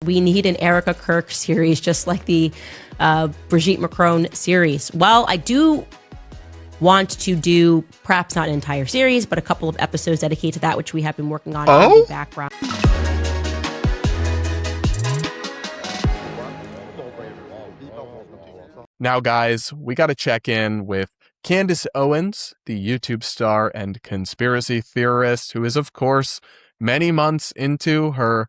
we need an Erika Kirk series, just like the Brigitte Macron series. Well, I do want to do perhaps not an entire series, but a couple of episodes dedicated to that, which we have been working on in the background. Now, guys, we got to check in with Candace Owens, the YouTube star and conspiracy theorist, who is, of course, many months into her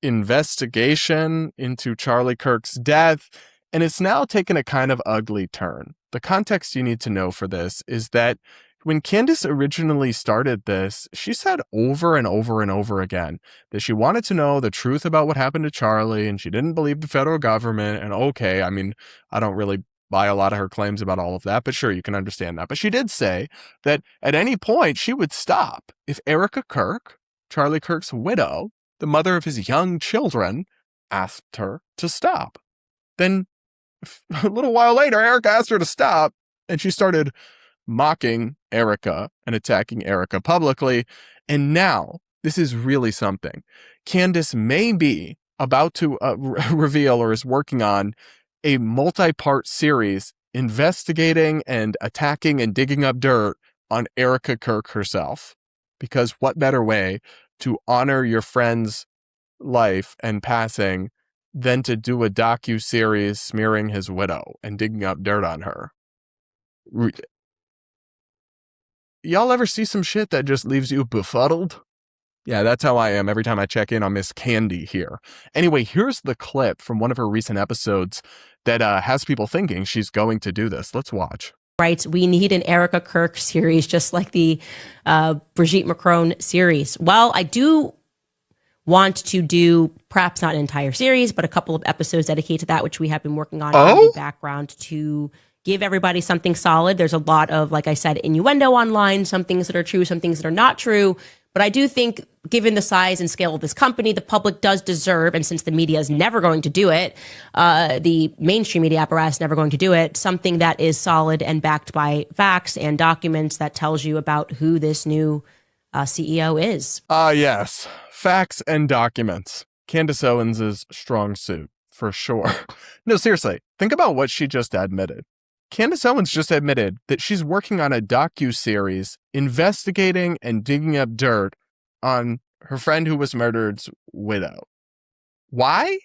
investigation into Charlie Kirk's death, and it's now taken a kind of ugly turn. The context you need to know for this is that when Candace originally started this, she said over and over and over again that she wanted to know the truth about what happened to Charlie, and she didn't believe the federal government. And okay, I mean, I don't really buy a lot of her claims about all of that, but sure, you can understand that. But she did say that at any point she would stop if Erika Kirk, Charlie Kirk's widow, the mother of his young children, asked her to stop. Then a little while later, Erika asked her to stop, and she started mocking Erika and attacking Erika publicly. And now, this is really something. Candace may be about to reveal or is working on a multi-part series investigating and attacking and digging up dirt on Erika Kirk herself. Because what better way to honor your friend's life and passing than to do a docu-series smearing his widow and digging up dirt on her? Y'all ever see some shit that just leaves you befuddled? Yeah, that's how I am every time I check in on Miss Candy here. Anyway, here's the clip from one of her recent episodes that has people thinking she's going to do this. Let's watch. Right, we need an Erika Kirk series, just like the Brigitte Macron series. Well, I do want to do perhaps not an entire series, but a couple of episodes dedicated to that, which we have been working on in the background to give everybody something solid. There's a lot of, like I said, innuendo online, some things that are true, some things that are not true. But I do think, given the size and scale of this company, the public does deserve, and since the media is never going to do it, the mainstream media apparatus is never going to do it, something that is solid and backed by facts and documents that tells you about who this new CEO is. Yes. Facts and documents. Candace Owens' strong suit, for sure. No, seriously, think about what she just admitted. Candace Owens just admitted that she's working on a docu-series investigating and digging up dirt on her friend who was murdered's widow. Why?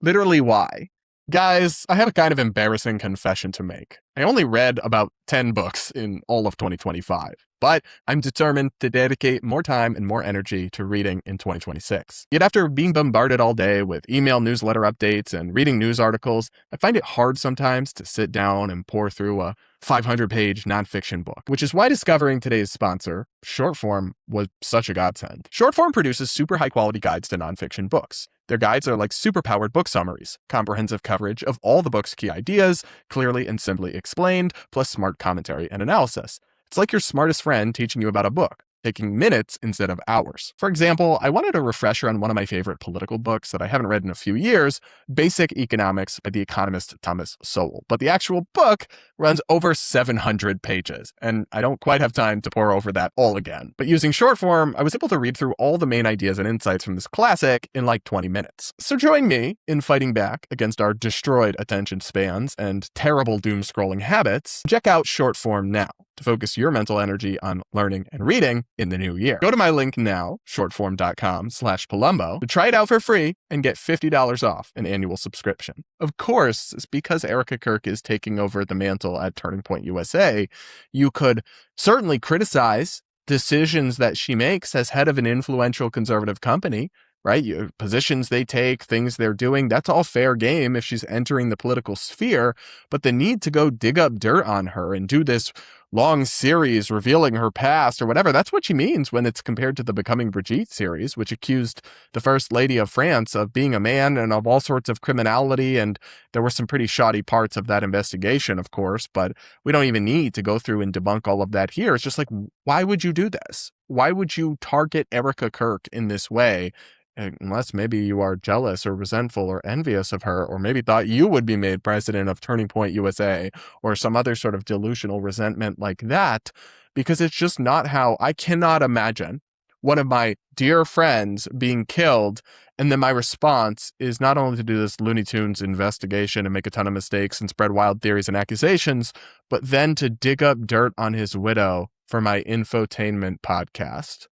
Literally, why? Guys, I have a kind of embarrassing confession to make. I only read about 10 books in all of 2025, but I'm determined to dedicate more time and more energy to reading in 2026. Yet after being bombarded all day with email newsletter updates and reading news articles, I find it hard sometimes to sit down and pour through a 500-page nonfiction book, which is why discovering today's sponsor, Shortform, was such a godsend. Shortform produces super high-quality guides to nonfiction books. Their guides are like super-powered book summaries, comprehensive coverage of all the book's key ideas, clearly and simply explained, plus smart commentary and analysis. It's like your smartest friend teaching you about a book, taking minutes instead of hours. For example, I wanted a refresher on one of my favorite political books that I haven't read in a few years, Basic Economics by the economist Thomas Sowell. But the actual book runs over 700 pages, and I don't quite have time to pour over that all again. But using Shortform, I was able to read through all the main ideas and insights from this classic in like 20 minutes. So join me in fighting back against our destroyed attention spans and terrible doom-scrolling habits. Check out Shortform now to focus your mental energy on learning and reading in the new year. Go to my link now, shortform.com/Polumbo, to try it out for free and get $50 off an annual subscription. Of course, it's because Erika Kirk is taking over the mantle at Turning Point USA, you could certainly criticize decisions that she makes as head of an influential conservative company, right? Positions they take, things they're doing, that's all fair game if she's entering the political sphere. But the need to go dig up dirt on her and do this long series revealing her past or whatever, that's what she means when it's compared to the Becoming Brigitte series, which accused the First Lady of France of being a man and of all sorts of criminality. And there were some pretty shoddy parts of that investigation, of course, but we don't even need to go through and debunk all of that here. It's just like, why would you do this? Why would you target Erika Kirk in this way? Unless maybe you are jealous or resentful or envious of her, or maybe thought you would be made president of Turning Point USA, or some other sort of delusional resentment like that, because it's just not how. I cannot imagine one of my dear friends being killed. And then my response is not only to do this Looney Tunes investigation and make a ton of mistakes and spread wild theories and accusations, but then to dig up dirt on his widow for my infotainment podcast.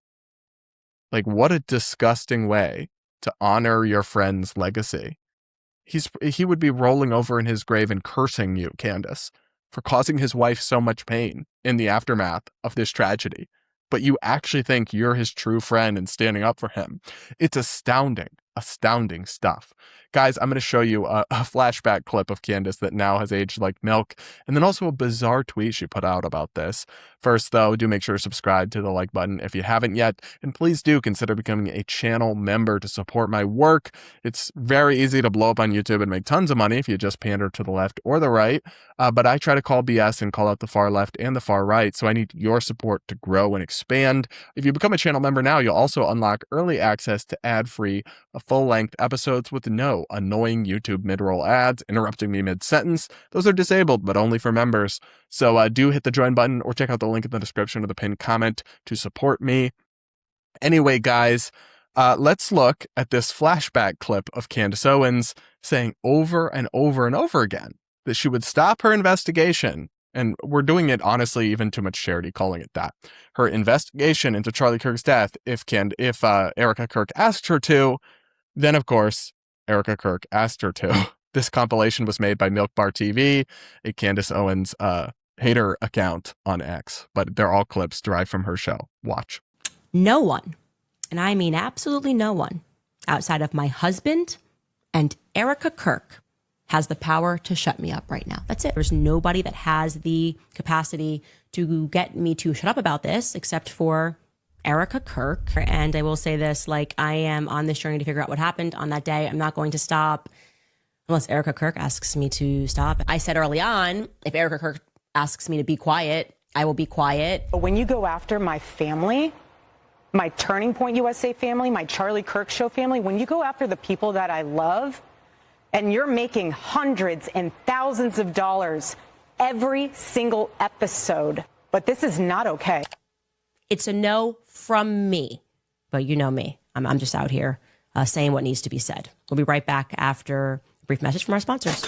Like, what a disgusting way to honor your friend's legacy. He would be rolling over in his grave and cursing you, Candace, for causing his wife so much pain in the aftermath of this tragedy. But you actually think you're his true friend and standing up for him. It's astounding stuff. Guys, I'm going to show you a flashback clip of Candace that now has aged like milk, and then also a bizarre tweet she put out about this. First, though, do make sure to subscribe to the like button if you haven't yet, and please do consider becoming a channel member to support my work. It's very easy to blow up on YouTube and make tons of money if you just pander to the left or the right, but I try to call BS and call out the far left and the far right, so I need your support to grow and expand. If you become a channel member now, you'll also unlock early access to ad-free, full-length episodes with no annoying YouTube mid-roll ads interrupting me mid-sentence. Those are disabled, but only for members. So do hit the join button or check out the link in the description of the pinned comment to support me. Anyway, guys, let's look at this flashback clip of Candace Owens saying over and over and over again that she would stop her investigation. And we're doing it, honestly, even too much charity calling it that. Her investigation into Charlie Kirk's death, if Erika Kirk asked her to, then, of course, Erika Kirk asked her to. This compilation was made by Milk Bar TV, a Candace Owens hater account on X, but they're all clips derived from her show. Watch. No one, and I mean absolutely no one, outside of my husband and Erika Kirk has the power to shut me up right now. That's it. There's nobody that has the capacity to get me to shut up about this except for Erika Kirk. And I will say this, like, I am on this journey to figure out what happened on that day. I'm not going to stop unless Erika Kirk asks me to stop. I said early on, if Erika Kirk asks me to be quiet, I will be quiet. But when you go after my family, my Turning Point USA family, my Charlie Kirk Show family, when you go after the people that I love, and you're making hundreds and thousands of dollars every single episode, but this is not okay. It's a no from me, but you know me. I'm just out here saying what needs to be said. We'll be right back after a brief message from our sponsors.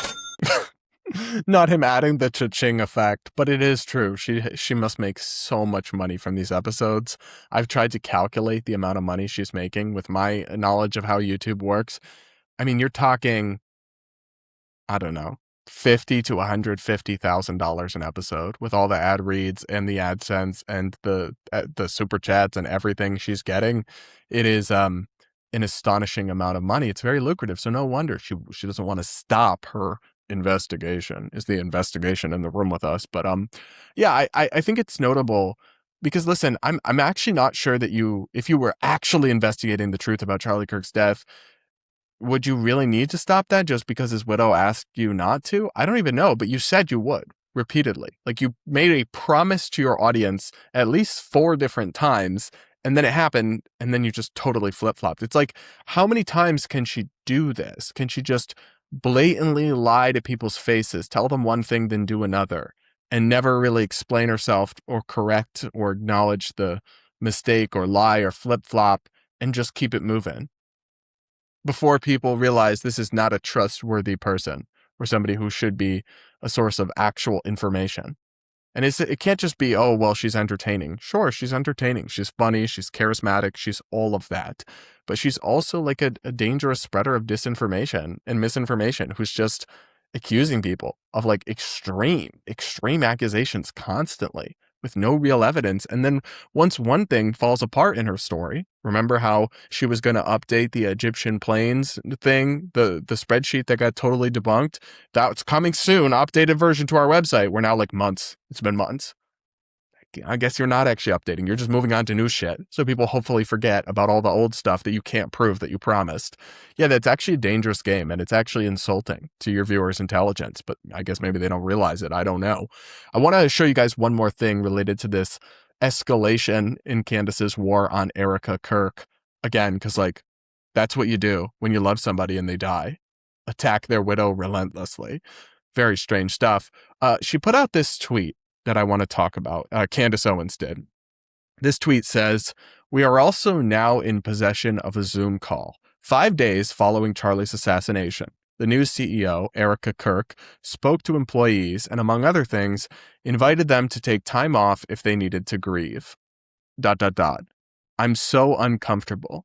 Not him adding the cha-ching effect, but it is true. She must make so much money from these episodes. I've tried to calculate the amount of money she's making with my knowledge of how YouTube works. I mean, you're talking, I don't know, $50,000 to $150,000 an episode with all the ad reads and the AdSense and the super chats and everything she's getting. It is an astonishing amount of money. It's very lucrative. So no wonder she doesn't want to stop her investigation. Is the investigation in the room with us? But yeah, I think it's notable because listen, I'm actually not sure that if you were actually investigating the truth about Charlie Kirk's death, would you really need to stop that just because his widow asked you not to? I don't even know, but you said you would repeatedly. Like, you made a promise to your audience at least 4 different times, and then it happened, and then you just totally flip-flopped. It's like, how many times can she do this? Can she just blatantly lie to people's faces, tell them one thing, then do another, and never really explain herself or correct or acknowledge the mistake or lie or flip-flop and just keep it moving? Before people realize this is not a trustworthy person or somebody who should be a source of actual information. And it can't just be, oh, well, she's entertaining. Sure, she's entertaining. She's funny. She's charismatic. She's all of that. But she's also like a dangerous spreader of disinformation and misinformation who's just accusing people of like extreme accusations constantly with no real evidence. And then once one thing falls apart in her story, remember how she was going to update the Egyptian planes thing, the spreadsheet that got totally debunked? That's coming soon, updated version to our website. We're now like months. It's been months. I guess you're not actually updating. You're just moving on to new shit. So people hopefully forget about all the old stuff that you can't prove that you promised. Yeah, that's actually a dangerous game, and it's actually insulting to your viewers' intelligence. But I guess maybe they don't realize it. I don't know. I want to show you guys one more thing related to this escalation in Candace's war on Erika Kirk. Again, because like, that's what you do when you love somebody and they die. Attack their widow relentlessly. Very strange stuff. She put out this tweet that I want to talk about. Candace Owens did. This tweet says, "We are also now in possession of a Zoom call. 5 days following Charlie's assassination. The new CEO, Erika Kirk, spoke to employees and, among other things, invited them to take time off if they needed to grieve. ... I'm so uncomfortable."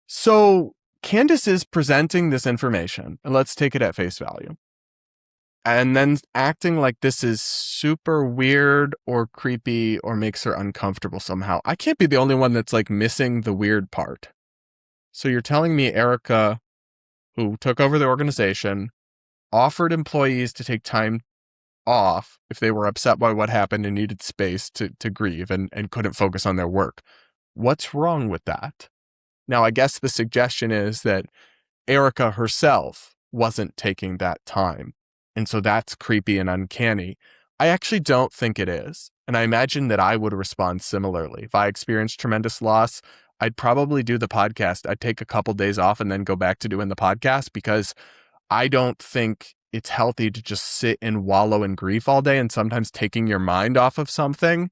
So Candace is presenting this information, and let's take it at face value, and then acting like this is super weird or creepy or makes her uncomfortable somehow. I can't be the only one that's like missing the weird part. So you're telling me Erika, who took over the organization, offered employees to take time off if they were upset by what happened and needed space to grieve and couldn't focus on their work. What's wrong with that? Now, I guess the suggestion is that Erika herself wasn't taking that time. And so that's creepy and uncanny. I actually don't think it is. And I imagine that I would respond similarly. If I experienced tremendous loss, I'd probably do the podcast. I'd take a couple days off and then go back to doing the podcast, because I don't think it's healthy to just sit and wallow in grief all day. And sometimes taking your mind off of something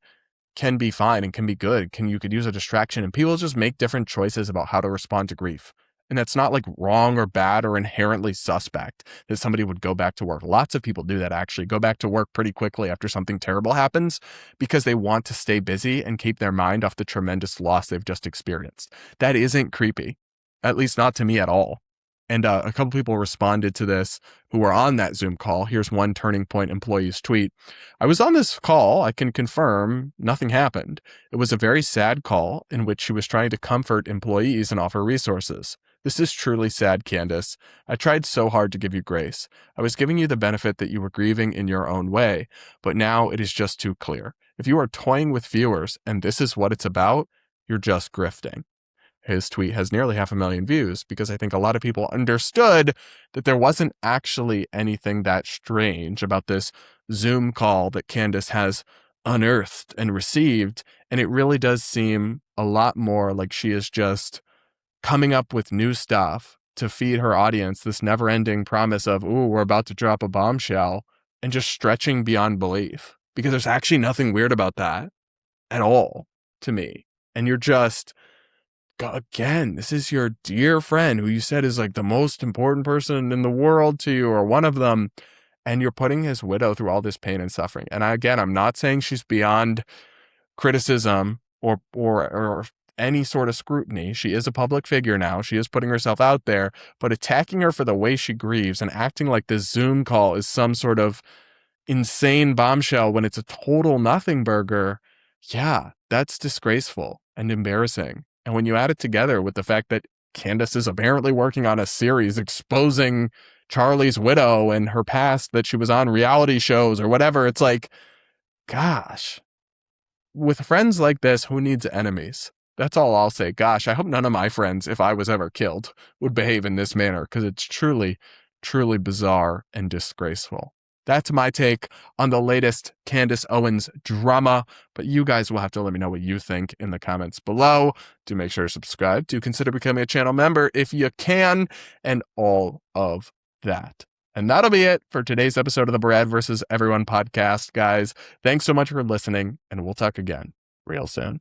can be fine and can be good. You could use a distraction, and people just make different choices about how to respond to grief. And that's not like wrong or bad or inherently suspect that somebody would go back to work. Lots of people do that, actually go back to work pretty quickly after something terrible happens because they want to stay busy and keep their mind off the tremendous loss they've just experienced. That isn't creepy, at least not to me at all. And a couple people responded to this who were on that Zoom call. Here's one Turning Point employee's tweet. "I was on this call. I can confirm nothing happened. It was a very sad call in which she was trying to comfort employees and offer resources. This is truly sad, Candace. I tried so hard to give you grace. I was giving you the benefit that you were grieving in your own way, but now it is just too clear. If you are toying with viewers and this is what it's about, you're just grifting." His tweet has nearly 500,000 views because I think a lot of people understood that there wasn't actually anything that strange about this Zoom call that Candace has unearthed and received. And it really does seem a lot more like she is just coming up with new stuff to feed her audience this never-ending promise of, ooh, we're about to drop a bombshell, and just stretching beyond belief. Because there's actually nothing weird about that at all to me. And you're just... again, this is your dear friend who you said is like the most important person in the world to you, or one of them, and you're putting his widow through all this pain and suffering. And I'm not saying she's beyond criticism or any sort of scrutiny. She is a public figure now. She is putting herself out there, but attacking her for the way she grieves and acting like this Zoom call is some sort of insane bombshell when it's a total nothing burger. Yeah, that's disgraceful and embarrassing. And when you add it together with the fact that Candace is apparently working on a series exposing Charlie's widow and her past, that she was on reality shows or whatever, it's like, gosh, with friends like this, who needs enemies? That's all I'll say. Gosh, I hope none of my friends, if I was ever killed, would behave in this manner, because it's truly, truly bizarre and disgraceful. That's my take on the latest Candace Owens drama, but you guys will have to let me know what you think in the comments below. Do make sure to subscribe. Do consider becoming a channel member if you can, and all of that. And that'll be it for today's episode of the Brad vs. Everyone podcast, guys. Thanks so much for listening, and we'll talk again real soon.